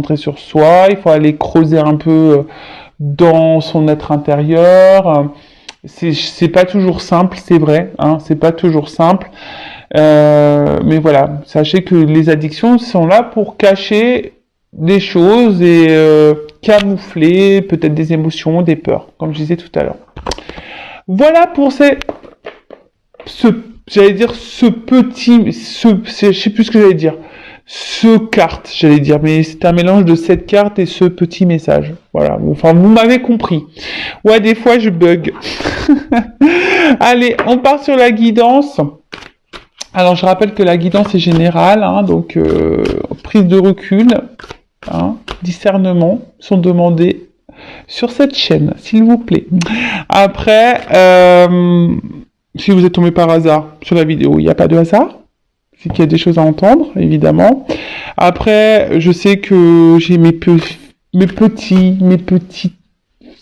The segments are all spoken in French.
concentrer sur soi, il faut aller creuser un peu dans son être intérieur. C'est pas toujours simple, c'est vrai, hein, c'est pas toujours simple. Mais voilà, sachez que les addictions sont là pour cacher des choses et camoufler peut-être des émotions, des peurs, comme je disais tout à l'heure. Voilà pour j'allais dire je sais plus ce que j'allais dire. Ce carte, j'allais dire, mais c'est un mélange de cette carte et ce petit message. Voilà, enfin, vous m'avez compris. Ouais, des fois, je bug. Allez, on part sur la guidance. Alors, je rappelle que la guidance est générale, hein, donc prise de recul, hein, discernement sont demandés sur cette chaîne, s'il vous plaît. Après, si vous êtes tombé par hasard sur la vidéo, il n'y a pas de hasard. C'est qu'il y a des choses à entendre, évidemment. Après, je sais que j'ai mes petits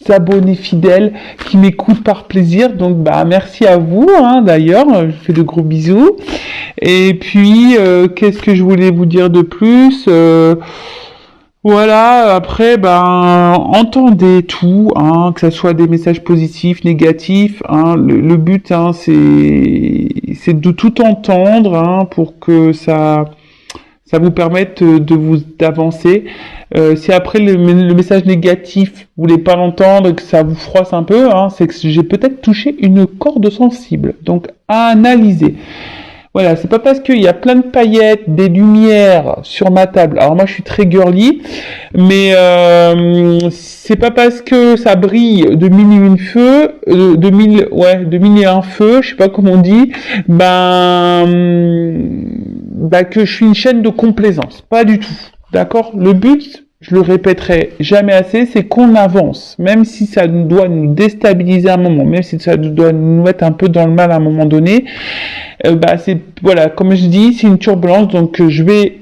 abonnés fidèles qui m'écoutent par plaisir. Donc, bah, merci à vous, hein, d'ailleurs. Je vous fais de gros bisous. Et puis, qu'est-ce que je voulais vous dire de plus voilà, après, ben, entendez tout, hein, que ce soit des messages positifs, négatifs, hein, le but, hein, c'est de tout entendre, hein, pour que ça vous permette d'avancer. Si après le message négatif, vous voulez pas l'entendre, que ça vous froisse un peu, hein, c'est que j'ai peut-être touché une corde sensible. Donc, à analyser. Voilà, c'est pas parce qu'il y a plein de paillettes, des lumières sur ma table. Alors moi, je suis très girly, mais c'est pas parce que ça brille de mille et une feux, de mille et un feux, je sais pas comment on dit, que je suis une chaîne de complaisance. Pas du tout. D'accord? Le but, je le répéterai jamais assez, c'est qu'on avance, même si ça doit nous déstabiliser à un moment, même si ça doit nous mettre un peu dans le mal à un moment donné. C'est voilà, comme je dis, c'est une turbulence, donc je vais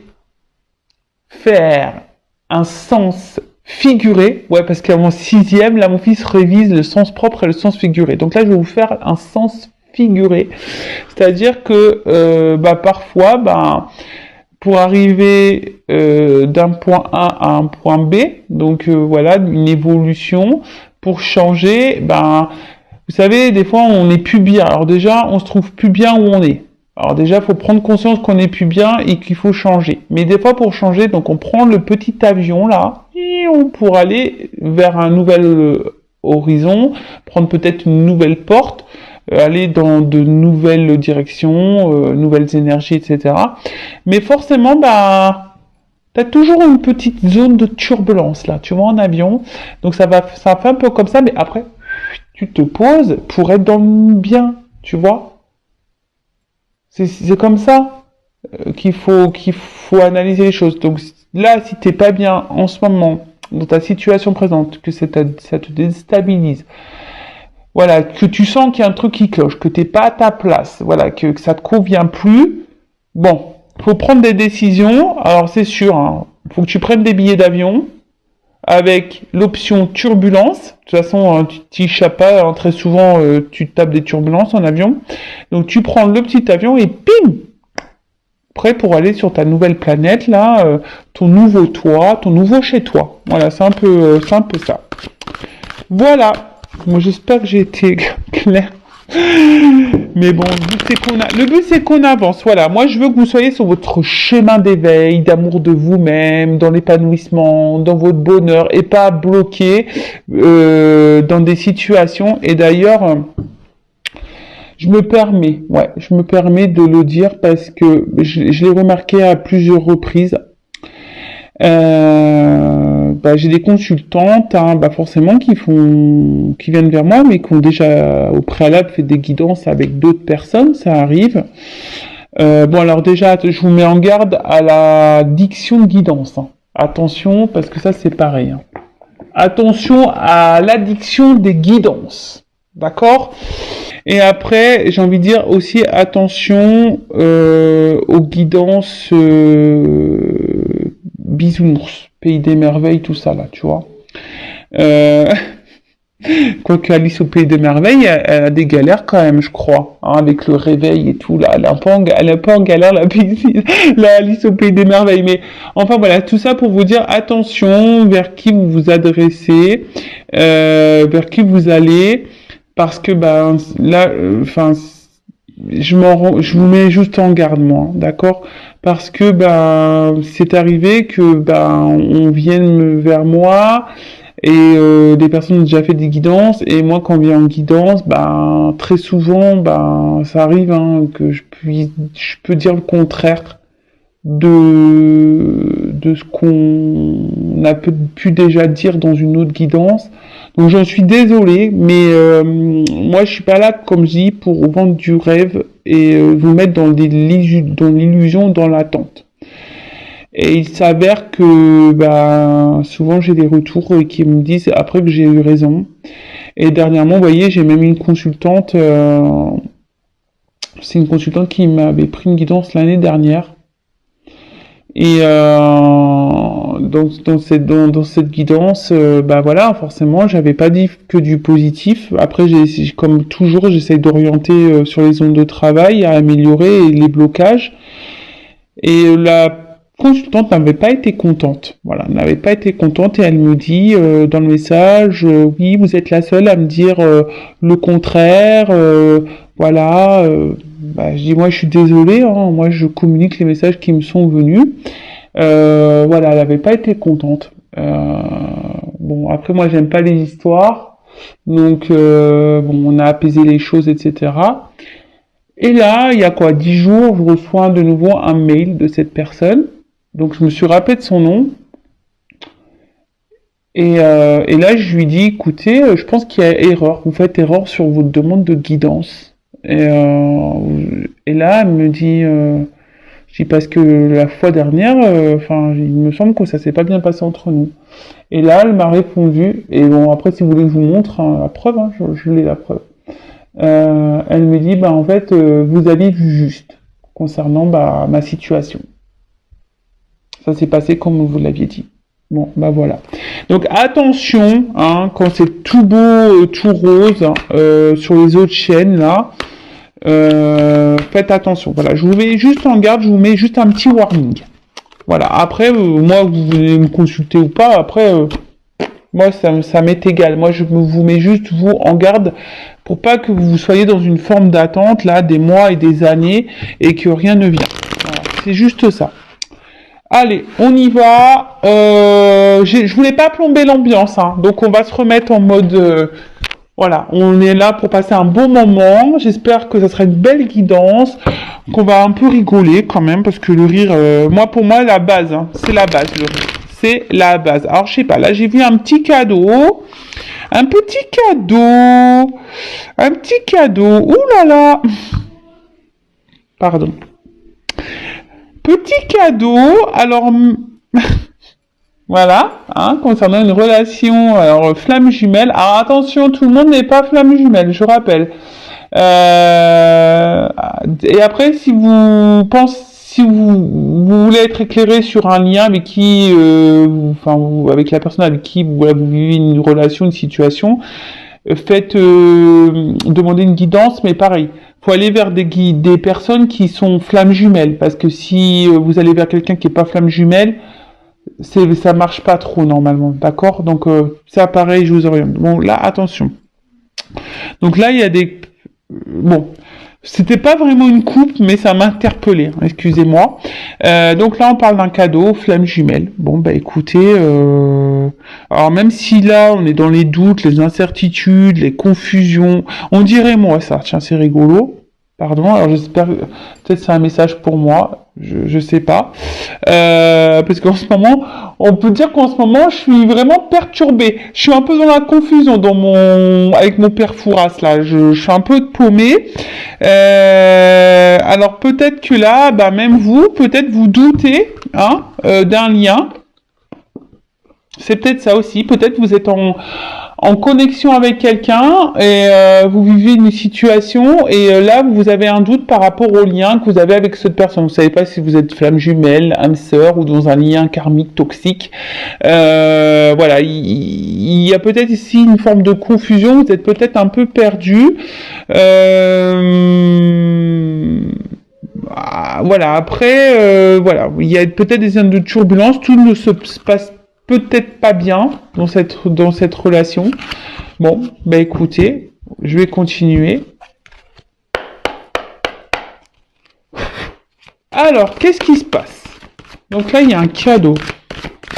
faire un sens figuré, ouais, parce qu'à mon 6e, là, mon fils révise le sens propre et le sens figuré. Donc là, je vais vous faire un sens figuré, c'est-à-dire que parfois, pour arriver d'un point A à un point B, donc voilà, une évolution, pour changer, vous savez, des fois, on n'est plus bien. Alors déjà, on se trouve plus bien où on est. Alors déjà, il faut prendre conscience qu'on n'est plus bien et qu'il faut changer. Mais des fois, pour changer, donc on prend le petit avion là, et pour aller vers un nouvel horizon, prendre peut-être une nouvelle porte, aller dans de nouvelles directions, nouvelles énergies, etc. Mais forcément, t'as toujours une petite zone de turbulence là, tu vois, en avion. Donc ça fait un peu comme ça, mais après, tu te poses pour être dans le bien, tu vois. C'est comme ça qu'il faut analyser les choses. Donc là, si t'es pas bien en ce moment, dans ta situation présente, que ça te déstabilise, voilà, que tu sens qu'il y a un truc qui cloche, que t'es pas à ta place, voilà, que ça te convient plus, bon, faut prendre des décisions. Alors c'est sûr, hein, faut que tu prennes des billets d'avion avec l'option turbulence. De toute façon, tu t'échappes pas, hein, très souvent tu tapes des turbulences en avion. Donc tu prends le petit avion et pim, prêt pour aller sur ta nouvelle planète là, ton nouveau toi, ton nouveau chez toi. Voilà, c'est un peu ça. Voilà. Moi, j'espère que j'ai été clair. Mais bon, le but c'est qu'on avance. Voilà, moi je veux que vous soyez sur votre chemin d'éveil, d'amour de vous-même, dans l'épanouissement, dans votre bonheur, et pas bloqué dans des situations. Et d'ailleurs, je me permets de le dire parce que je l'ai remarqué à plusieurs reprises. J'ai des consultantes, hein, forcément qui viennent vers moi, mais qui ont déjà au préalable fait des guidances avec d'autres personnes, ça arrive. Alors déjà, je vous mets en garde à la diction de guidance. Hein. Attention, parce que ça c'est pareil. Hein. Attention à l'addiction des guidances, d'accord ? Et après, j'ai envie de dire aussi attention aux guidances bisounours, pays des merveilles, tout ça là, tu vois. Quoique Alice au Pays des Merveilles, elle a des galères quand même, je crois, hein, avec le réveil et tout, là, elle est un peu en galère, la Alice au Pays des Merveilles. Mais enfin voilà, tout ça pour vous dire attention vers qui vous vous adressez, vers qui vous allez, parce que ben là, enfin, je vous mets juste en garde moi, d'accord? Parce que ben c'est arrivé que ben on vienne vers moi et des personnes ont déjà fait des guidances et moi quand on vient en guidance, ben très souvent ben ça arrive hein, que je peux dire le contraire de ce qu'on a pu déjà dire dans une autre guidance. Donc j'en suis désolé, mais moi je suis pas là, comme je dis, pour vendre du rêve et vous mettre dans l'illusion, dans l'attente. Et il s'avère que bah, souvent j'ai des retours qui me disent après que j'ai eu raison. Et dernièrement, vous voyez, j'ai même une consultante, c'est une consultante qui m'avait pris une guidance l'année dernière. Et dans cette guidance, bah voilà, forcément, j'avais pas dit que du positif. Après, comme toujours, j'essaie d'orienter sur les zones de travail, à améliorer les blocages. Et la consultante n'avait pas été contente. Voilà, n'avait pas été contente et elle me dit dans le message, oui, vous êtes la seule à me dire le contraire. Voilà. Bah, je dis moi je suis désolée, hein, moi je communique les messages qui me sont venus. Voilà, elle n'avait pas été contente. Bon, après moi j'aime pas les histoires, donc bon, on a apaisé les choses, etc. Et là, il y a quoi, 10 jours, je reçois de nouveau un mail de cette personne. Donc je me suis rappelé de son nom. Et là, je lui dis, écoutez, je pense qu'il y a erreur. Vous faites erreur sur votre demande de guidance. Et là, elle me dit, je dis parce que la fois dernière, enfin, il me semble que ça s'est pas bien passé entre nous. Et là, elle m'a répondu. Et bon, après, si vous voulez que je vous montre hein, la preuve, hein, je l'ai la preuve. Elle me dit, bah en fait, vous avez vu juste concernant bah, ma situation. Ça s'est passé comme vous l'aviez dit. Bon, bah voilà. Donc attention, hein, quand c'est tout beau, tout rose, sur les autres chaînes là, faites attention. Voilà, je vous mets juste en garde, je vous mets juste un petit warning. Voilà. Après, moi, vous venez me consulter ou pas, après, moi, ça m'est égal. Moi, je vous mets juste vous en garde pour pas que vous soyez dans une forme d'attente là, des mois et des années et que rien ne vient. Voilà, c'est juste ça. Allez, on y va. Je voulais pas plomber l'ambiance, hein, donc on va se remettre en mode. Voilà, on est là pour passer un bon moment. J'espère que ça sera une belle guidance, qu'on va un peu rigoler quand même, parce que le rire, pour moi, la base, hein, c'est la base, le rire. C'est la base. Alors, je sais pas, là, j'ai vu un petit cadeau. Un petit cadeau. Un petit cadeau. Ouh là là. Pardon. Petit cadeau, alors voilà, hein, concernant une relation, alors flamme jumelle. Alors attention, tout le monde n'est pas flamme jumelle, je rappelle. Et après, si vous voulez être éclairé sur un lien avec qui, avec la personne avec qui vous vivez une relation, une situation, faites demander une guidance, mais pareil. Faut aller vers des personnes qui sont flammes jumelles, parce que si vous allez vers quelqu'un qui est pas flamme jumelle, ça marche pas trop normalement, d'accord? Donc ça pareil, je vous oriente. Bon là attention. Donc là il y a bon, c'était pas vraiment une coupe, mais ça m'a interpellé. Hein, excusez-moi. Donc là on parle d'un cadeau flamme jumelle. Bon bah écoutez, alors même si là on est dans les doutes, les incertitudes, les confusions, on dirait moi ça. Tiens c'est rigolo. Pardon, alors j'espère peut-être c'est un message pour moi, je sais pas. Parce qu'en ce moment, on peut dire qu'en ce moment, je suis vraiment perturbé. Je suis un peu dans la confusion avec mon père Fouras là. Je suis un peu paumé. Alors peut-être que là, bah même vous, peut-être vous doutez d'un lien. C'est peut-être ça aussi. Peut-être vous êtes en connexion avec quelqu'un et vous vivez une situation et là vous avez un doute par rapport au lien que vous avez avec cette personne. Vous savez pas si vous êtes flamme jumelle, âme sœur ou dans un lien karmique toxique. Voilà, il y a peut-être ici une forme de confusion. Vous êtes peut-être un peu perdu. Voilà, après, voilà, il y a peut-être des zones de turbulence, tout ne se passe peut-être pas bien dans cette relation. Bon, bah écoutez, je vais continuer. Alors, qu'est-ce qui se passe? Donc là, il y a un cadeau.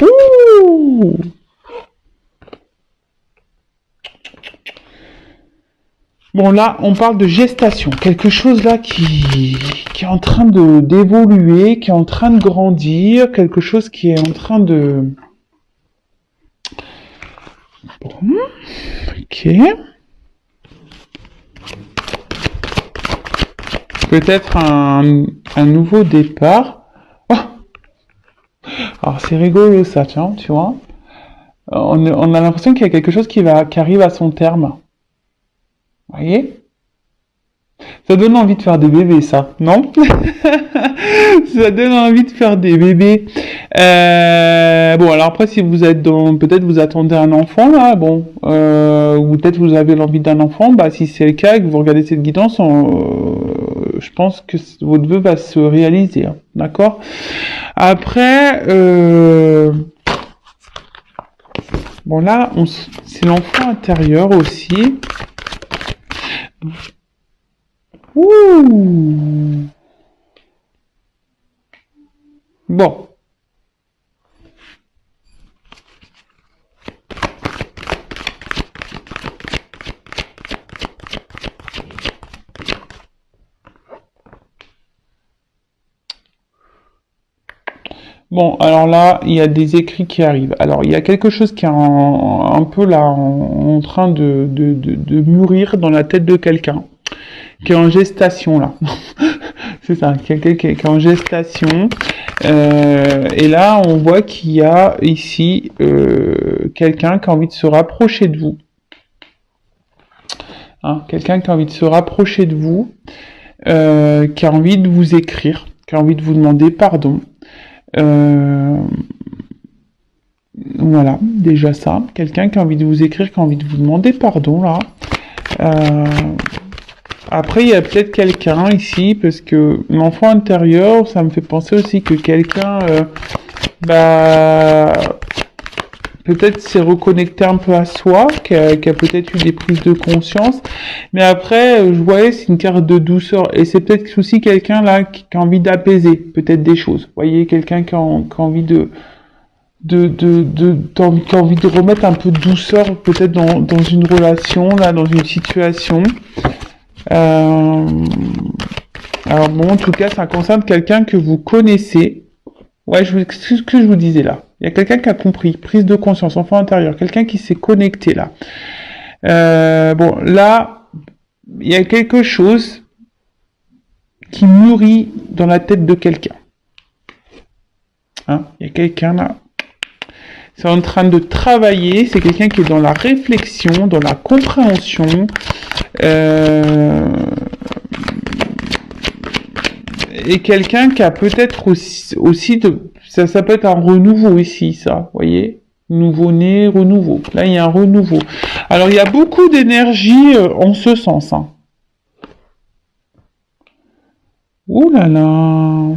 Ouh! Bon, là, on parle de gestation. Quelque chose là qui est en train d'évoluer, qui est en train de grandir, quelque chose qui est en train de... Bon, ok. Peut-être un nouveau départ. Oh, alors, c'est rigolo ça, tiens, tu vois. On a l'impression qu'il y a quelque chose qui arrive à son terme. Vous voyez? Ça donne envie de faire des bébés, ça, non? Ça donne envie de faire des bébés. Bon, alors après, si vous êtes peut-être vous attendez un enfant, là, bon, ou peut-être vous avez l'envie d'un enfant, bah, si c'est le cas et que vous regardez cette guidance, je pense que votre vœu va se réaliser, hein, d'accord? Après, bon, là, c'est l'enfant intérieur aussi. Ouh. Bon. Bon, alors là, il y a des écrits qui arrivent. Alors, il y a quelque chose qui est un peu là, en train de mûrir dans la tête de quelqu'un, qui est en gestation, là. C'est ça, quelqu'un qui est en gestation. Et là, on voit qu'il y a ici quelqu'un qui a envie de se rapprocher de vous. Hein, quelqu'un qui a envie de se rapprocher de vous, qui a envie de vous écrire, qui a envie de vous demander pardon. Voilà, déjà ça. Quelqu'un qui a envie de vous écrire, qui a envie de vous demander pardon, là. Après, il y a peut-être quelqu'un ici, parce que l'enfant intérieur, ça me fait penser aussi que quelqu'un, peut-être s'est reconnecté un peu à soi, qui a peut-être eu des prises de conscience. Mais après, je voyais, c'est une carte de douceur. Et c'est peut-être aussi quelqu'un là qui a envie d'apaiser peut-être des choses. Vous voyez, quelqu'un qui a envie de remettre un peu de douceur peut-être dans une relation, là, dans une situation. Alors bon, en tout cas, ça concerne quelqu'un que vous connaissez. Ouais, c'est ce que je vous disais là. Il y a quelqu'un qui a compris, prise de conscience, enfant intérieur, quelqu'un qui s'est connecté là. Bon, là, il y a quelque chose qui mûrit dans la tête de quelqu'un. Hein, il y a quelqu'un là. C'est en train de travailler, c'est quelqu'un qui est dans la réflexion, dans la compréhension. Et quelqu'un qui a peut-être aussi ça peut être un renouveau ici, ça, vous voyez, nouveau-né, renouveau. Là, il y a un renouveau. Alors, il y a beaucoup d'énergie en ce sens. Hein. Ouh là là.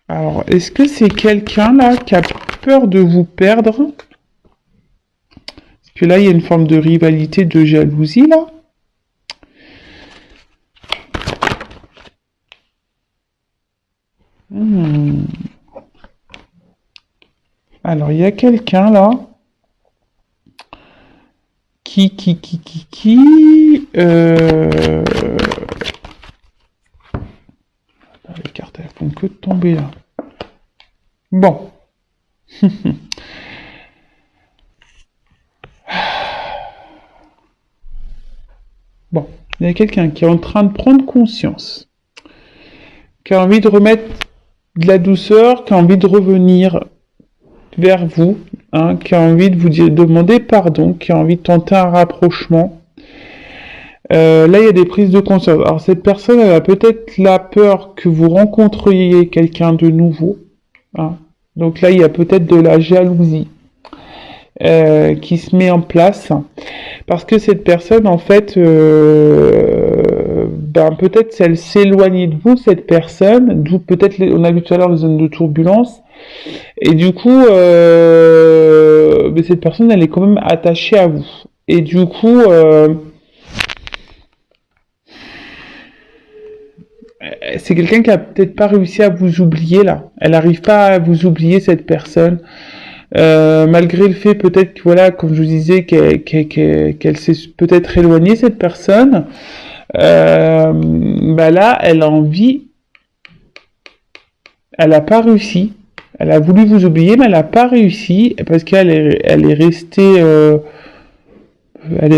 Alors, est-ce que c'est quelqu'un là qui a peur de vous perdre? Parce que là, il y a une forme de rivalité, de jalousie là. Alors, il y a quelqu'un là qui les cartes, elles font que de tomber là. Bon. Bon, il y a quelqu'un qui est en train de prendre conscience, qui a envie de remettre de la douceur, qui a envie de revenir vers vous, hein, qui a envie de vous demander pardon, qui a envie de tenter un rapprochement. Là, il y a des prises de conscience. Alors, cette personne, elle a peut-être la peur que vous rencontriez quelqu'un de nouveau, hein. Donc là, il y a peut-être de la jalousie qui se met en place. Parce que cette personne, en fait, peut-être elle s'éloigne de vous, cette personne, d'où peut-être, on a vu tout à l'heure les zones de turbulence, et du coup, cette personne, elle est quand même attachée à vous. Et du coup, c'est quelqu'un qui a peut-être pas réussi à vous oublier là. Elle n'arrive pas à vous oublier, cette personne. Malgré le fait peut-être que voilà, comme je vous disais, qu'elle s'est peut-être éloignée, cette personne, là, elle a envie, elle n'a pas réussi. Elle a voulu vous oublier, mais elle n'a pas réussi parce qu'elle elle est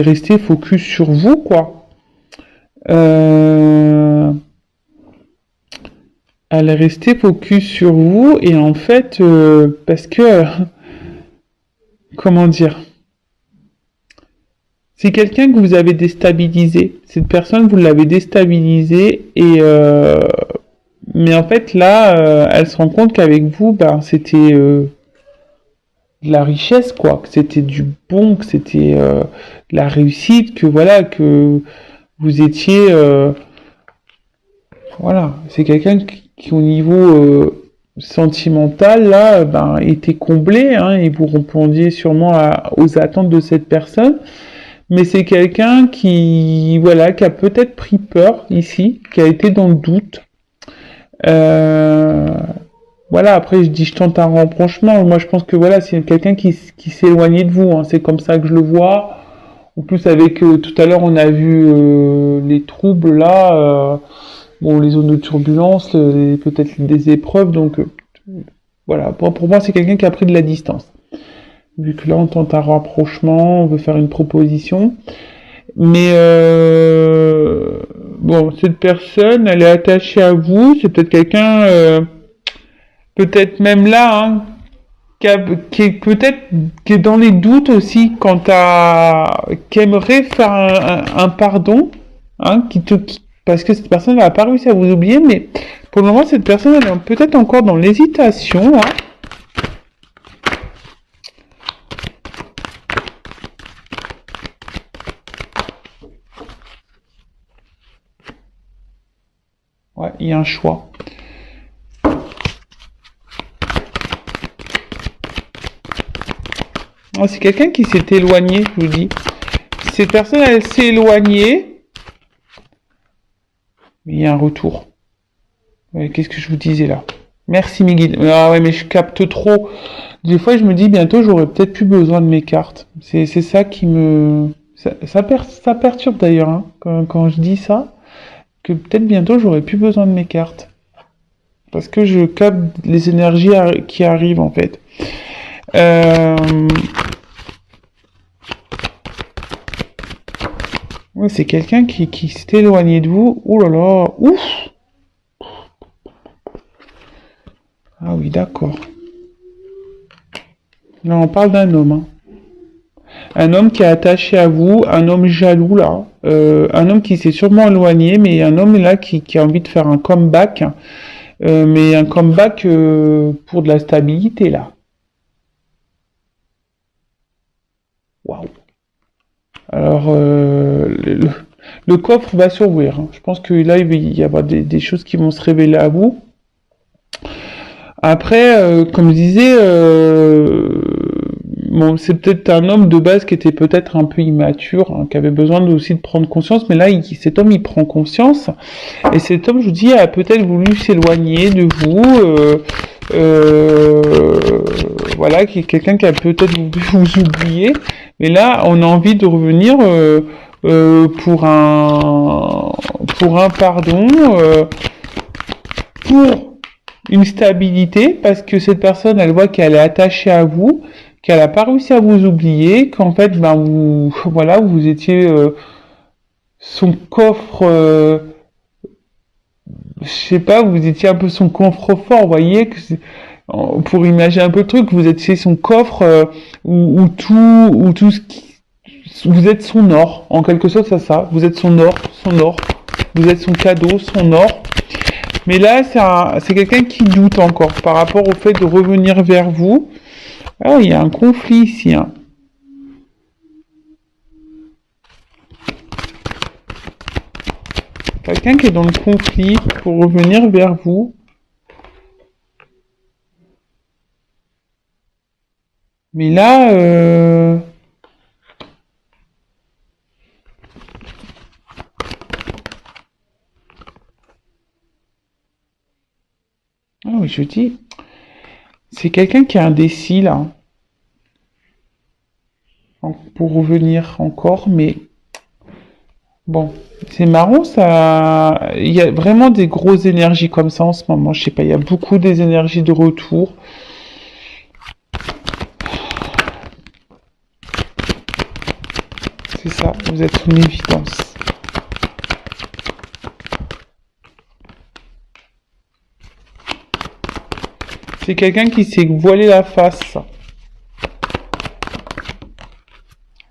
restée focus sur vous, quoi. Elle est restée focus sur vous et en fait, parce que, comment dire, c'est quelqu'un que vous avez déstabilisé. Cette personne, vous l'avez déstabilisé et mais en fait là, elle se rend compte qu'avec vous, c'était de la richesse, quoi, que c'était du bon, que c'était de la réussite, que voilà, que vous étiez, voilà, c'est quelqu'un qui au niveau sentimental là, était comblé, hein, et vous répondiez sûrement aux attentes de cette personne. Mais c'est quelqu'un qui, voilà, qui a peut-être pris peur ici, qui a été dans le doute. Voilà, après je tente un rapprochement. Moi je pense que voilà, c'est quelqu'un qui s'est éloigné de vous, hein. C'est comme ça que je le vois. En plus avec tout à l'heure on a vu les troubles là, bon les zones de turbulence, peut-être des épreuves, donc voilà. Pour moi c'est quelqu'un qui a pris de la distance. Vu que là on tente un rapprochement, on veut faire une proposition. Mais bon, cette personne, elle est attachée à vous. C'est peut-être quelqu'un, peut-être même là, hein, qui est peut-être qui est dans les doutes aussi quant à qui aimerait faire un pardon, hein, parce que cette personne n'a pas réussi à vous oublier, mais pour le moment cette personne elle est peut-être encore dans l'hésitation, hein. Ouais, il y a un choix. Oh, c'est quelqu'un qui s'est éloigné, je vous dis. Cette personne, elle s'est éloignée. Mais il y a un retour. Ouais, qu'est-ce que je vous disais là? Merci mes guides. Ah ouais, mais je capte trop. Des fois, je me dis bientôt, j'aurai peut-être plus besoin de mes cartes. C'est ça qui me... Ça perturbe d'ailleurs, hein, quand je dis ça. Que peut-être bientôt, j'aurai plus besoin de mes cartes. Parce que je capte les énergies qui arrivent en fait. Ouais, c'est quelqu'un qui s'est éloigné de vous. Ouh là là, ouf. Ah oui, d'accord. Là, on parle d'un homme, hein. Un homme qui est attaché à vous, un homme jaloux là, un homme qui s'est sûrement éloigné, mais un homme là qui a envie de faire un comeback, mais un comeback pour de la stabilité là. Waouh. Alors, le coffre va s'ouvrir, hein. Je pense que là, il va y avoir des choses qui vont se révéler à vous. Après, comme je disais, bon, c'est peut-être un homme de base qui était peut-être un peu immature, hein, qui avait besoin aussi de prendre conscience, mais là, cet homme, il prend conscience, et cet homme, je vous dis, a peut-être voulu s'éloigner de vous, voilà, qui est quelqu'un qui a peut-être voulu vous oublier, mais là, on a envie de revenir pour un pardon, pour une stabilité, parce que cette personne, elle voit qu'elle est attachée à vous, qu'elle n'a pas réussi à vous oublier, qu'en fait, vous, voilà, vous étiez son coffre, je sais pas, vous étiez un peu son coffre-fort, vous voyez, pour imaginer un peu le truc, vous étiez son coffre où tout ce qui, vous êtes son or, en quelque sorte, c'est ça, vous êtes son or, vous êtes son cadeau, son or. Mais là, c'est quelqu'un qui doute encore par rapport au fait de revenir vers vous. Ah, il y a un conflit ici, hein. Quelqu'un qui est dans le conflit pour revenir vers vous. Mais là, ah oui, je dis, c'est quelqu'un qui est indécis là, pour revenir encore, mais bon, c'est marrant ça. Il y a vraiment des grosses énergies comme ça en ce moment. Je sais pas, il y a beaucoup des énergies de retour. C'est ça, vous êtes une évidence. C'est quelqu'un qui s'est voilé la face.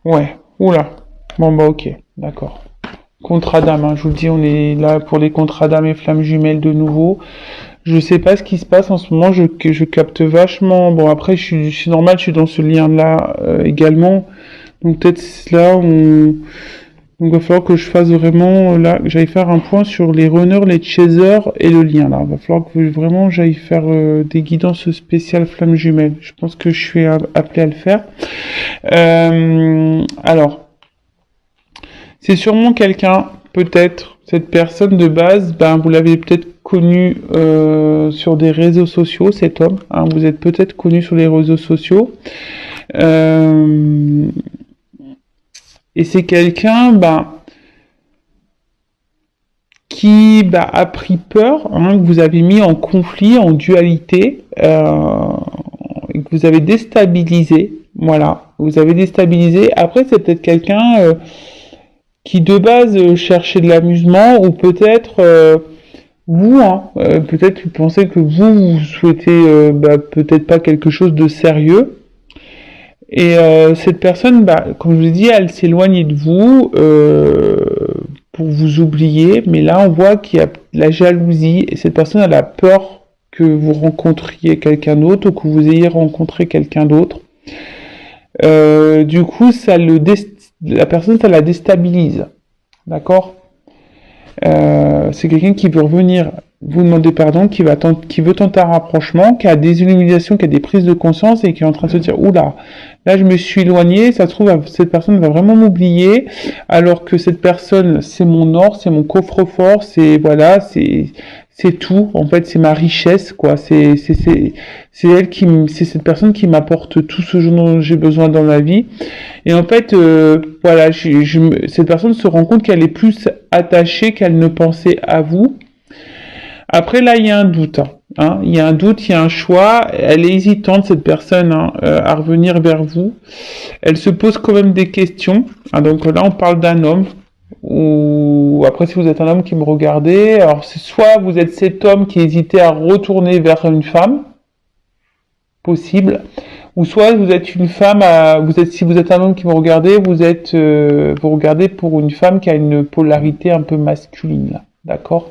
Ouais, oula. Bon bah ok, d'accord. Contrat d'âme, hein, je vous le dis, on est là pour les contrats d'âme et flammes jumelles de nouveau. Je sais pas ce qui se passe en ce moment, je capte vachement. Bon après, je suis normal, je suis dans ce lien-là également. Donc peut-être là, donc il va falloir que je fasse vraiment, là, que j'aille faire un point sur les runners, les chasers et le lien. Là, il va falloir que vraiment j'aille faire des guidances spéciales flammes jumelles. Je pense que je suis appelé à le faire. Alors, c'est sûrement quelqu'un, peut-être, cette personne de base, ben vous l'avez peut-être connu sur des réseaux sociaux, cet homme. Hein, vous êtes peut-être connu sur les réseaux sociaux. Et c'est quelqu'un, qui a pris peur, hein, que vous avez mis en conflit, en dualité, et que vous avez déstabilisé. Voilà, vous avez déstabilisé. Après, c'est peut-être quelqu'un qui de base cherchait de l'amusement, ou peut-être vous, hein, peut-être vous pensez que vous souhaitez peut-être pas quelque chose de sérieux. Et cette personne, comme je vous ai dit, elle s'éloigne de vous pour vous oublier, mais là on voit qu'il y a la jalousie, et cette personne elle a peur que vous rencontriez quelqu'un d'autre ou que vous ayez rencontré quelqu'un d'autre. Du coup, la personne, ça la déstabilise. D'accord? C'est quelqu'un qui veut revenir vous demander pardon, qui veut tenter un rapprochement, qui a des illuminations, qui a des prises de conscience et qui est en train de se dire, oula, là je me suis éloigné, ça se trouve, cette personne va vraiment m'oublier, alors que cette personne, c'est mon or, c'est mon coffre-fort, c'est, voilà, c'est tout, en fait, c'est ma richesse, quoi, c'est cette personne qui m'apporte tout ce dont j'ai besoin dans la vie. Et en fait, voilà, cette personne se rend compte qu'elle est plus attachée qu'elle ne pensait à vous. Après, là, il y a un doute. Hein. Il y a un doute, il y a un choix. Elle est hésitante, cette personne, à revenir vers vous. Elle se pose quand même des questions. Hein. Donc là, on parle d'un homme. Ou après, si vous êtes un homme qui me regardez, alors c'est soit vous êtes cet homme qui hésitait à retourner vers une femme, possible, ou soit vous êtes une femme, si vous êtes un homme qui me regardez, vous regardez pour une femme qui a une polarité un peu masculine, d'accord?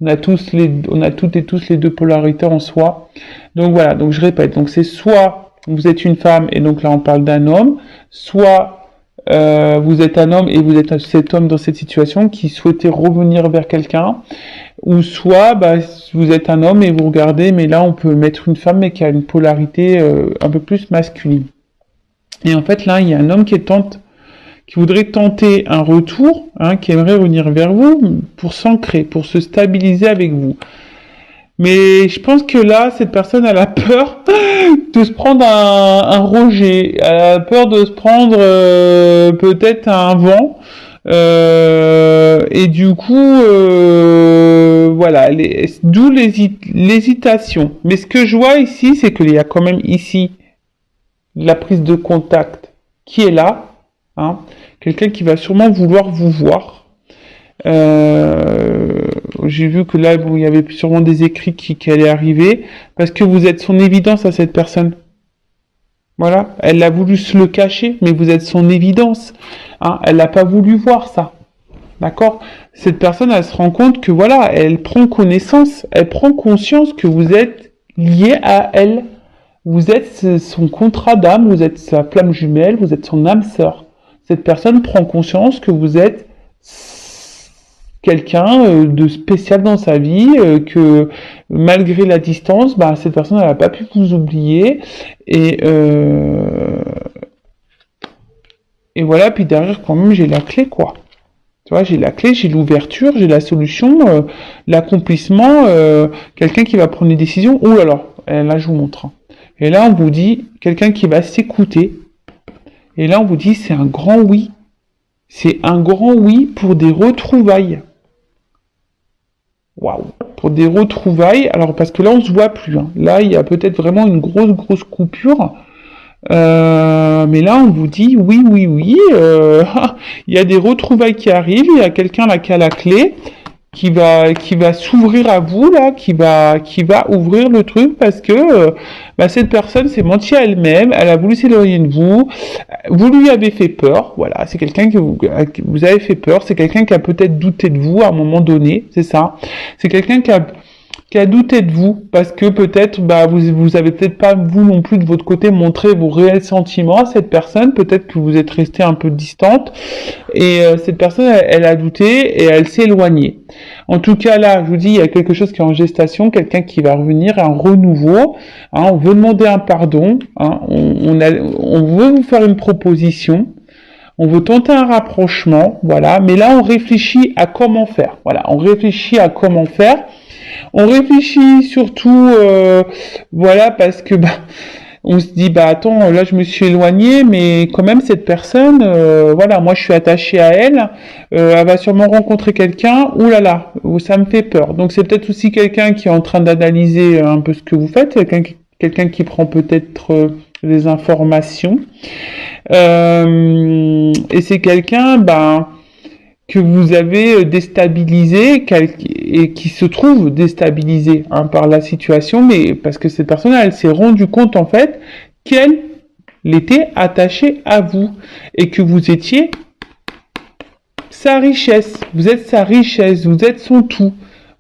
On a toutes et tous les deux polarités en soi. Donc voilà, donc je répète, donc c'est soit vous êtes une femme et donc là on parle d'un homme, soit vous êtes un homme et vous êtes cet homme dans cette situation qui souhaitait revenir vers quelqu'un, ou soit vous êtes un homme et vous regardez, mais là on peut mettre une femme mais qui a une polarité un peu plus masculine. Et en fait là il y a un homme qui voudrait tenter un retour, hein, qui aimerait revenir vers vous pour s'ancrer, pour se stabiliser avec vous. Mais je pense que là, cette personne, elle a peur de se prendre un rejet, elle a peur de se prendre peut-être un vent, et du coup, voilà, d'où l'hésitation. Mais ce que je vois ici, c'est qu'il y a quand même ici la prise de contact qui est là, hein, quelqu'un qui va sûrement vouloir vous voir. j'ai vu que là, bon, il y avait sûrement des écrits qui allaient arriver, parce que vous êtes son évidence à cette personne. Voilà, elle a voulu se le cacher, mais vous êtes son évidence. Hein, elle n'a pas voulu voir ça. D'accord? Cette personne, elle se rend compte que voilà, elle prend connaissance, elle prend conscience que vous êtes lié à elle. Vous êtes son contrat d'âme, vous êtes sa flamme jumelle, vous êtes son âme sœur. Cette personne prend conscience que vous êtes quelqu'un de spécial dans sa vie, que malgré la distance, bah, cette personne n'a pas pu vous oublier. Et voilà, puis derrière, quand même, j'ai la clé, quoi. Tu vois, j'ai la clé, j'ai l'ouverture, j'ai la solution, l'accomplissement, quelqu'un qui va prendre une décision. Ouh là là je vous montre. Hein. Et là, on vous dit, quelqu'un qui va s'écouter. Et là, on vous dit, c'est un grand oui. C'est un grand oui pour des retrouvailles. Waouh. Pour des retrouvailles. Alors, parce que là, on se voit plus. Hein. Là, il y a peut-être vraiment une grosse coupure. Mais là, on vous dit oui. Il y a des retrouvailles qui arrivent. Il y a quelqu'un là qui a la clé, qui va s'ouvrir à vous là, qui va ouvrir le truc parce que cette personne s'est mentie à elle-même. Elle a voulu s'éloigner de vous. Vous lui avez fait peur. Voilà, c'est quelqu'un que vous avez fait peur. C'est quelqu'un qui a peut-être douté de vous à un moment donné. C'est ça. C'est quelqu'un qui a douté de vous, parce que peut-être vous avez peut-être pas vous non plus de votre côté montré vos réels sentiments à cette personne, peut-être que vous êtes resté un peu distante, et cette personne elle a douté et elle s'est éloignée. En tout cas là, je vous dis, il y a quelque chose qui est en gestation, quelqu'un qui va revenir, un renouveau, hein, on veut demander un pardon, hein, on veut vous faire une proposition, on veut tenter un rapprochement, voilà, mais là on réfléchit à comment faire, voilà, on réfléchit à comment faire. On réfléchit surtout, voilà, parce que on se dit attends, là je me suis éloigné, mais quand même cette personne, voilà, moi je suis attaché à elle, elle va sûrement rencontrer quelqu'un, ouh là là, ça me fait peur. Donc c'est peut-être aussi quelqu'un qui est en train d'analyser un peu ce que vous faites, quelqu'un qui prend peut-être des informations, et c'est quelqu'un, que vous avez déstabilisé et qui se trouve déstabilisé par la situation, mais parce que cette personne, elle s'est rendue compte en fait qu'elle était attachée à vous et que vous étiez sa richesse. Vous êtes sa richesse, vous êtes son tout.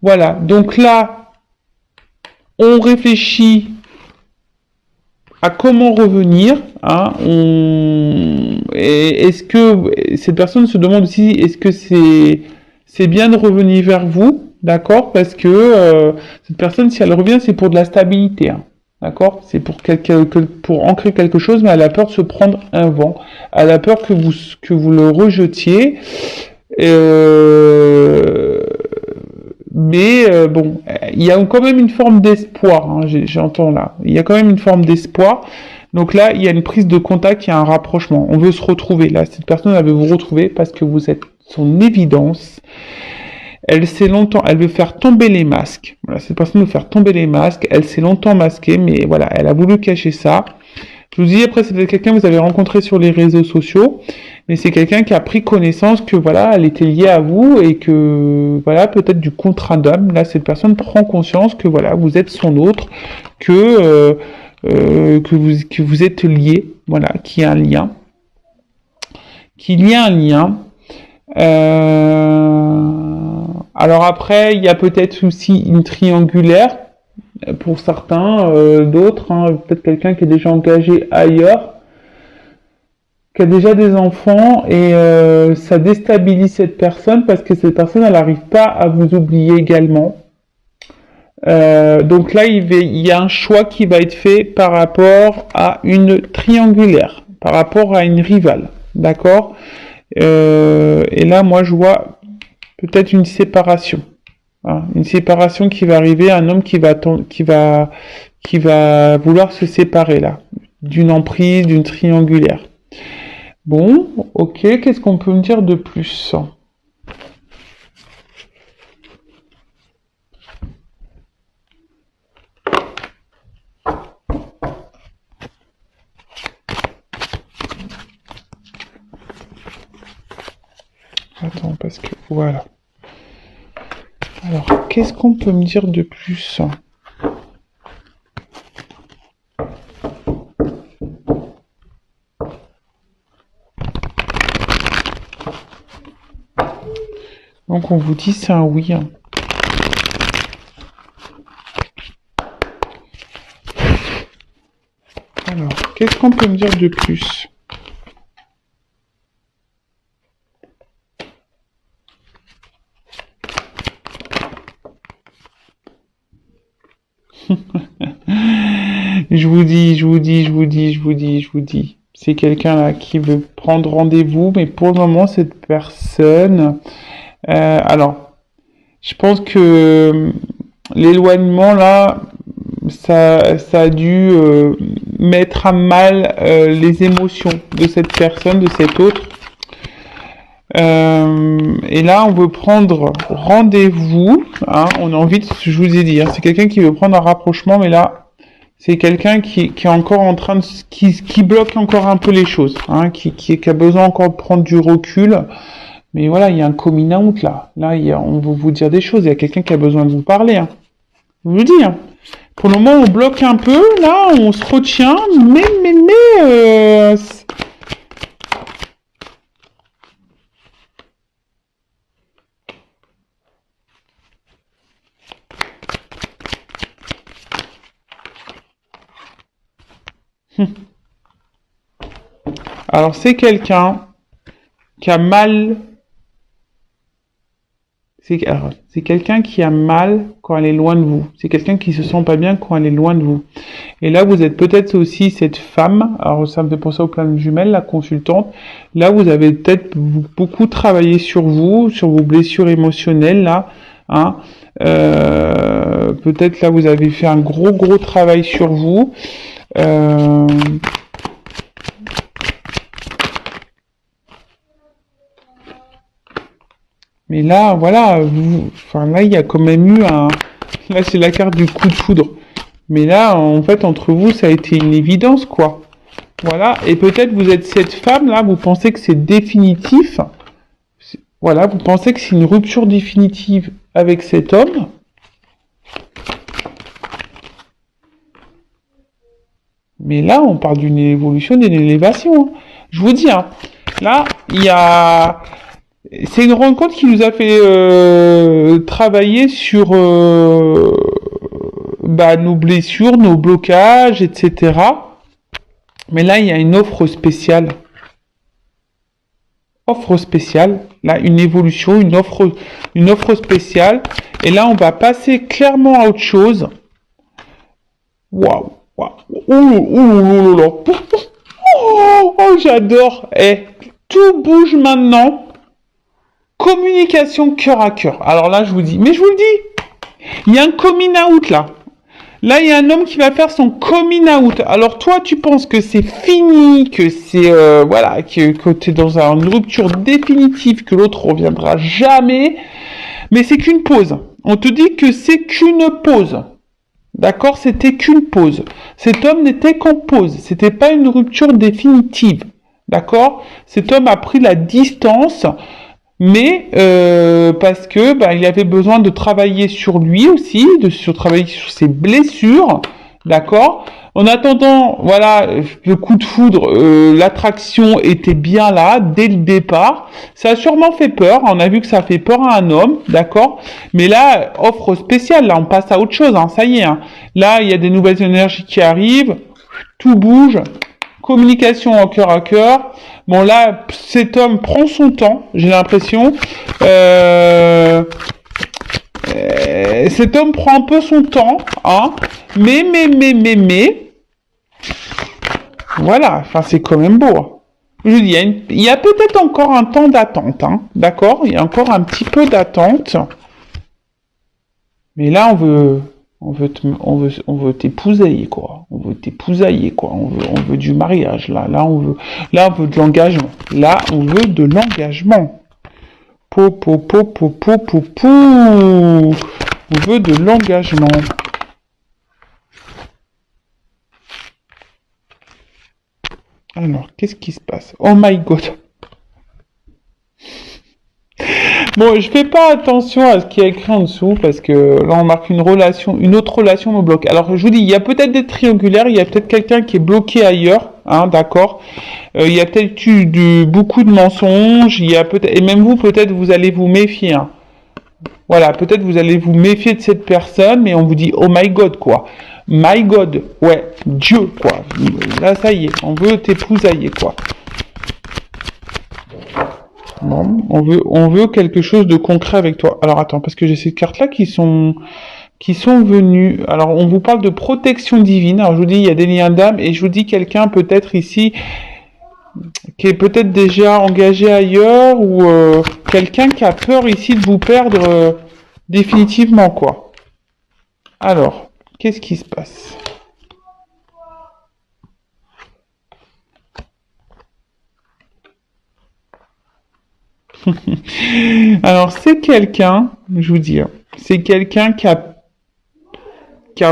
Voilà. Donc là, on réfléchit à comment revenir. Hein, et est-ce que cette personne se demande aussi, est-ce que c'est bien de revenir vers vous, d'accord? Parce que cette personne, si elle revient, c'est pour de la stabilité, hein, d'accord? C'est pour ancrer quelque chose, mais elle a peur de se prendre un vent. Elle a peur que vous le rejetiez. Mais bon, il y a quand même une forme d'espoir, hein, j'entends là. Il y a quand même une forme d'espoir. Donc là, il y a une prise de contact, il y a un rapprochement. On veut se retrouver. Là, cette personne, elle veut vous retrouver parce que vous êtes son évidence. Elle veut faire tomber les masques. Voilà, cette personne veut faire tomber les masques. Elle s'est longtemps masquée, mais voilà, elle a voulu cacher ça. Je vous dis, après, c'est peut-être quelqu'un que vous avez rencontré sur les réseaux sociaux, mais c'est quelqu'un qui a pris connaissance que voilà, elle était liée à vous et que voilà, peut-être du contrat d'âme. Là, cette personne prend conscience que voilà, vous êtes son autre, que vous êtes lié, voilà, qu'il y a un lien, Alors après, il y a peut-être aussi une triangulaire pour certains, d'autres, hein, peut-être quelqu'un qui est déjà engagé ailleurs, qui a déjà des enfants et ça déstabilise cette personne parce que cette personne elle n'arrive pas à vous oublier également. Donc là il y a un choix qui va être fait par rapport à une triangulaire, par rapport à une rivale, d'accord? Et là moi je vois peut-être une séparation, hein, une séparation qui va arriver, un homme qui va vouloir se séparer là, d'une emprise, d'une triangulaire. Bon, ok, qu'est-ce qu'on peut me dire de plus? Attends, parce que, voilà. Alors, qu'est-ce qu'on peut me dire de plus? Donc, on vous dit c'est un oui. Alors, qu'est-ce qu'on peut me dire de plus? Je vous dis. C'est quelqu'un là qui veut prendre rendez-vous, mais pour le moment, cette personne... alors, je pense que l'éloignement là, ça a dû mettre à mal les émotions de cette personne, de cet autre. Et là, on veut prendre rendez-vous. Hein, on a envie de, je vous ai dit, hein, c'est quelqu'un qui veut prendre un rapprochement, mais là, c'est quelqu'un qui est encore en train de, qui bloque encore un peu les choses, hein, qui a besoin encore de prendre du recul. Mais voilà, il y a un coming out là. Là, on va vous dire des choses. Il y a quelqu'un qui a besoin de vous parler. Hein. Je vous le dis. Hein. Pour le moment, on bloque un peu. Là, on se retient. Mais, alors, c'est quelqu'un qui a mal. C'est quelqu'un qui a mal quand elle est loin de vous. C'est quelqu'un qui se sent pas bien quand elle est loin de vous. Et là, vous êtes peut-être aussi cette femme. Alors, ça me fait penser au plan de jumelles, la consultante. Là, vous avez peut-être beaucoup travaillé sur vous, sur vos blessures émotionnelles, là. Hein. Peut-être là, vous avez fait un gros travail sur vous. Mais là, voilà, enfin là, il y a quand même eu un... Là, c'est la carte du coup de foudre. Mais là, en fait, entre vous, ça a été une évidence, quoi. Voilà, et peut-être vous êtes cette femme-là, vous pensez que c'est définitif. Voilà, vous pensez que c'est une rupture définitive avec cet homme. Mais là, on parle d'une évolution, d'une élévation. Hein. Je vous dis, hein, là, il y a... C'est une rencontre qui nous a fait travailler sur nos blessures, nos blocages, etc. Mais là, il y a une offre spéciale. Offre spéciale. Là, une évolution, une offre spéciale. Et là, on va passer clairement à autre chose. Waouh, waouh, oh, oh, j'adore. Eh, tout bouge maintenant. Communication cœur à cœur. Alors là, je vous dis, mais je vous le dis, il y a un coming out là. Là, il y a un homme qui va faire son coming out. Alors toi, tu penses que c'est fini, que c'est voilà, que tu es dans une rupture définitive, que l'autre reviendra jamais. Mais c'est qu'une pause. On te dit que c'est qu'une pause. D'accord? C'était qu'une pause. Cet homme n'était qu'en pause. C'était pas une rupture définitive. D'accord? Cet homme a pris la distance. Mais parce que il avait besoin de travailler sur lui aussi, travailler sur ses blessures, d'accord. En attendant, voilà, le coup de foudre, l'attraction était bien là dès le départ. Ça a sûrement fait peur. On a vu que ça fait peur à un homme, d'accord. Mais là, offre spéciale. Là, on passe à autre chose. Hein, ça y est. Hein. Là, il y a des nouvelles énergies qui arrivent. Tout bouge. Communication en cœur à cœur. Bon là, cet homme prend son temps, j'ai l'impression. Cet homme prend un peu son temps, hein. Mais. Voilà, enfin c'est quand même beau. Hein. Je dis, il y a peut-être encore un temps d'attente, hein. D'accord? Il y a encore un petit peu d'attente. Mais là, on veut t'épouser, quoi. On veut t'épousailler, quoi. On veut du mariage, là. Là, on veut de l'engagement. Là, on veut de l'engagement. On veut de l'engagement. Alors, qu'est-ce qui se passe? Oh my god. Bon, je fais pas attention à ce qui est écrit en dessous parce que là on marque une relation, une autre relation me bloque. Alors je vous dis, il y a peut-être des triangulaires, il y a peut-être quelqu'un qui est bloqué ailleurs, hein, d'accord. Il y a peut-être eu beaucoup de mensonges, il y a peut-être et même vous peut-être vous allez vous méfier. Hein. Voilà, peut-être vous allez vous méfier de cette personne, mais on vous dit oh my God quoi. My God, ouais, Dieu quoi. Là ça y est, on veut t'épousailler quoi. Bon, on veut quelque chose de concret avec toi. Alors attends, parce que j'ai ces cartes-là qui sont venues. Alors on vous parle de protection divine. Alors je vous dis, il y a des liens d'âme et je vous dis quelqu'un peut-être ici qui est peut-être déjà engagé ailleurs ou quelqu'un qui a peur ici de vous perdre définitivement quoi. Alors, qu'est-ce qui se passe? Alors, c'est quelqu'un, je vous dis, hein, c'est quelqu'un qui a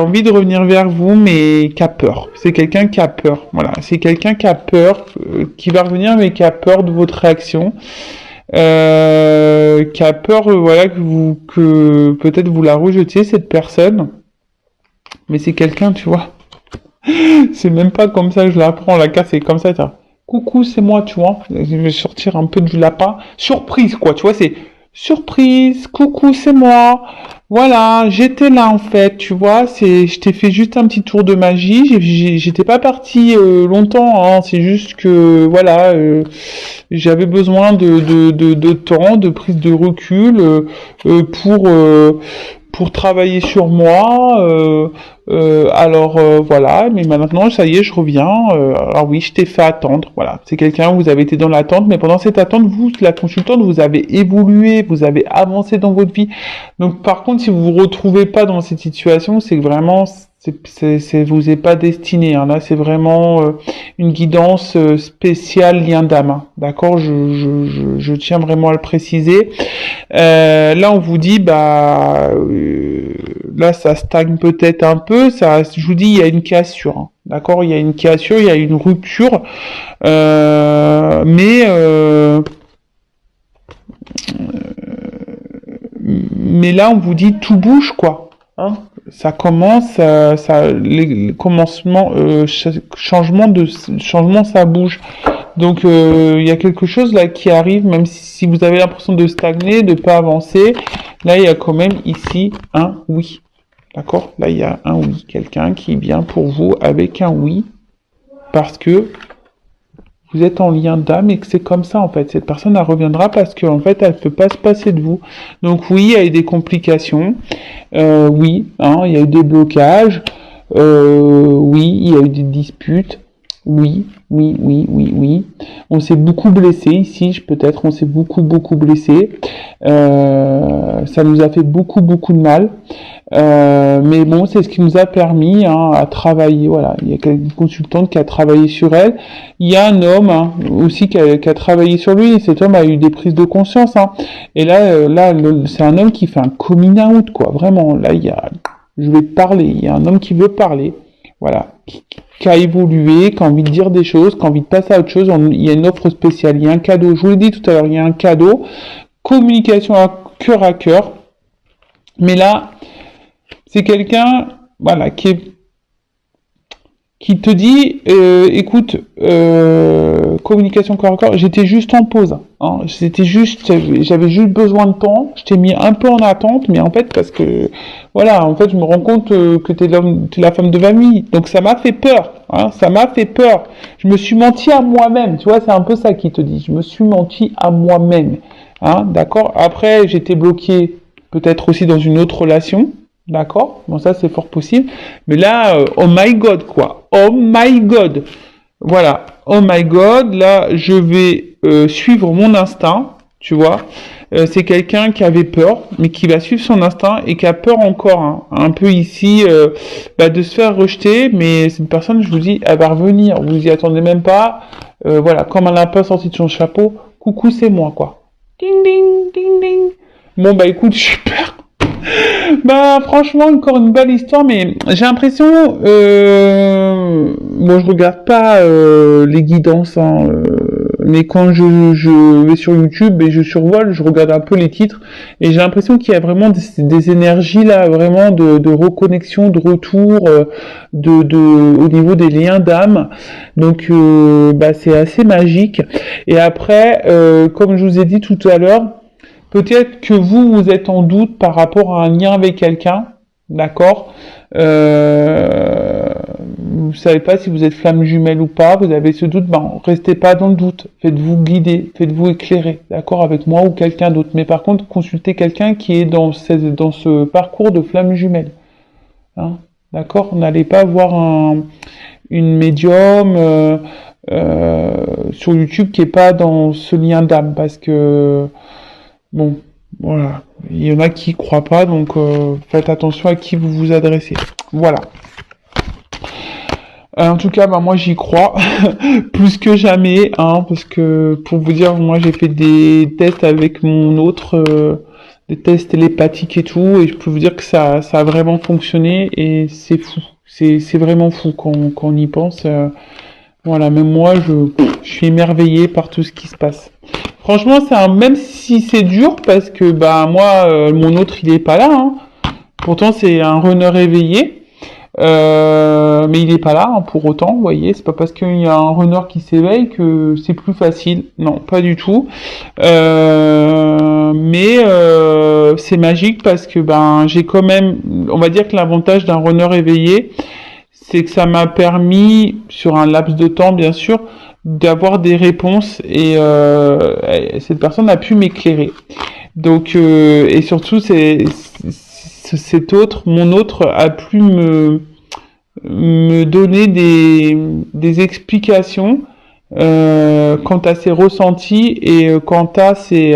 envie de revenir vers vous, mais qui a peur. C'est quelqu'un qui a peur. Voilà, c'est quelqu'un qui a peur, qui va revenir, mais qui a peur de votre réaction, qui a peur, voilà, que peut-être vous la rejetiez cette personne. Mais c'est quelqu'un, tu vois. C'est même pas comme ça que je la prends, la carte, c'est comme ça, ça. Coucou, c'est moi, tu vois. Je vais sortir un peu du lapin. Surprise, quoi, tu vois, c'est surprise, coucou, c'est moi. Voilà, j'étais là, en fait, tu vois. Je t'ai fait juste un petit tour de magie. J'étais pas partie longtemps, hein. C'est juste que, voilà, j'avais besoin de temps, de prise de recul pour travailler sur moi. Voilà, mais maintenant ça y est, je reviens. Alors oui, je t'ai fait attendre. Voilà, c'est quelqu'un, vous avez été dans l'attente, mais pendant cette attente, vous, la consultante, vous avez évolué, vous avez avancé dans votre vie. Donc par contre, si vous vous retrouvez pas dans cette situation, c'est que vraiment vous est pas destiné. Hein. Là, c'est vraiment une guidance spéciale lien d'âme. Hein. D'accord, je tiens vraiment à le préciser. Là, on vous dit, là, ça stagne peut-être un peu. Ça, je vous dis, il y a une cassure. Hein. D'accord, il y a une cassure, il y a une rupture, mais là, on vous dit tout bouge quoi. Hein, ça commence, les commencements, changement, ça bouge. Donc il y a quelque chose là qui arrive, même si vous avez l'impression de stagner, de pas avancer. Là, il y a quand même ici un oui. D'accord? Là, il y a un oui. Quelqu'un qui vient pour vous avec un oui, parce que vous êtes en lien d'âme et que c'est comme ça en fait. Cette personne elle reviendra parce qu'en fait elle peut pas se passer de vous. Donc oui, il y a eu des complications, oui, hein, il y a eu des blocages, oui, il y a eu des disputes, oui. On s'est beaucoup blessé ici, peut-être on s'est beaucoup blessé. Ça nous a fait beaucoup de mal. Mais bon, c'est ce qui nous a permis à travailler. Voilà, il y a une consultante qui a travaillé sur elle. Il y a un homme aussi qui a travaillé sur lui. Et cet homme a eu des prises de conscience. Et là, c'est un homme qui fait un coming out, quoi. Vraiment, là, je vais parler. Il y a un homme qui veut parler. Voilà, qui a évolué, qui a envie de dire des choses, qui a envie de passer à autre chose. Il y a une offre spéciale, il y a un cadeau. Je vous l'ai dit tout à l'heure, il y a un cadeau. Communication à cœur. Mais là, c'est quelqu'un, voilà, qui te dit, écoute, communication corps à corps, j'étais juste en pause. Hein, j'avais juste besoin de temps. Je t'ai mis un peu en attente, mais en fait, parce que, voilà, en fait, je me rends compte que t'es la femme de famille. Donc ça m'a fait peur. Hein, ça m'a fait peur. Je me suis menti à moi-même. Tu vois, c'est un peu ça qui te dit. Je me suis menti à moi-même. Hein, d'accord. Après, j'étais bloqué, peut-être aussi dans une autre relation. D'accord? Bon, ça, c'est fort possible. Mais là, oh my God, quoi. Oh my God. Voilà. Oh my God. Là, je vais suivre mon instinct. Tu vois? C'est quelqu'un qui avait peur, mais qui va suivre son instinct et qui a peur encore, un peu ici, de se faire rejeter. Mais cette personne, je vous dis, elle va revenir. Vous y attendez même pas. Voilà. Comme elle n'a pas sorti de son chapeau. Coucou, c'est moi, quoi. Ding, ding, ding, ding. Bon, écoute, super. Franchement, encore une belle histoire, mais j'ai l'impression, je regarde pas les guidances, mais quand je vais sur YouTube et je survole, je regarde un peu les titres et j'ai l'impression qu'il y a vraiment des énergies là, vraiment de reconnexion, de retour, au niveau des liens d'âme. Donc, bah, c'est assez magique. Et après, comme je vous ai dit tout à l'heure, peut-être que vous êtes en doute par rapport à un lien avec quelqu'un, d'accord? Vous savez pas si vous êtes flamme jumelle ou pas, vous avez ce doute, ben restez pas dans le doute, faites-vous guider, faites-vous éclairer, d'accord, avec moi ou quelqu'un d'autre. Mais par contre, consultez quelqu'un qui est dans ce parcours de flamme jumelle, hein, d'accord. N'allez pas voir une médium sur YouTube qui est pas dans ce lien d'âme, parce que bon, voilà, il y en a qui croient pas, donc faites attention à qui vous vous adressez. Voilà. En tout cas, bah, moi j'y crois plus que jamais, hein, parce que pour vous dire, moi j'ai fait des tests avec mon autre, des tests télépathiques et tout, et je peux vous dire que ça a vraiment fonctionné et c'est fou, c'est vraiment fou quand on y pense. Voilà, même moi je suis émerveillé par tout ce qui se passe. Franchement, même si c'est dur, parce que bah moi mon autre il est pas là, hein. Pourtant c'est un runner éveillé. Mais il est pas là, hein, pour autant, vous voyez, c'est pas parce qu'il y a un runner qui s'éveille que c'est plus facile, non, pas du tout. Mais c'est magique parce que ben j'ai quand même, on va dire que l'avantage d'un runner éveillé, c'est que ça m'a permis, sur un laps de temps bien sûr, d'avoir des réponses et cette personne a pu m'éclairer. Donc et surtout mon autre a pu me donner des explications quant à ses ressentis et quant à ses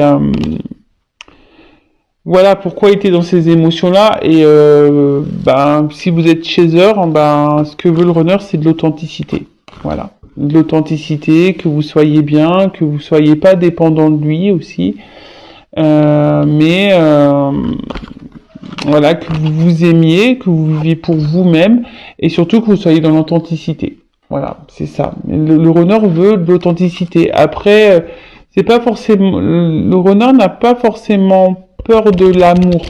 voilà pourquoi il était dans ces émotions-là. Et ben si vous êtes chaser, ben ce que veut le runner, c'est de l'authenticité. Voilà, de l'authenticité, que vous soyez bien, que vous soyez pas dépendant de lui aussi, mais voilà, que vous vous aimiez, que vous viviez pour vous-même, et surtout que vous soyez dans l'authenticité. Voilà, c'est ça. Le runner veut de l'authenticité. Après, c'est pas forcément, le runner n'a pas forcément peur de l'amour.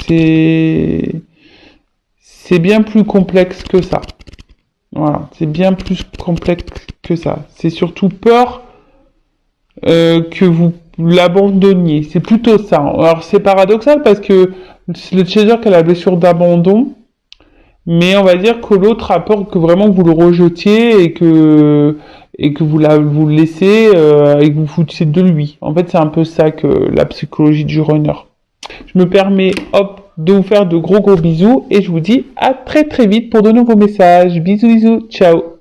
C'est bien plus complexe que ça. Voilà, c'est bien plus complexe que ça. C'est surtout peur que vous l'abandonniez. C'est plutôt ça. Alors c'est paradoxal parce que le chaser qui a la blessure d'abandon, mais on va dire que l'autre a peur que vraiment vous le rejetiez et que vous le laissez et que vous foutiez de lui. En fait, c'est un peu ça que la psychologie du runner. Je me permets, hop, de vous faire de gros bisous et je vous dis à très très vite pour de nouveaux messages. Bisous, ciao.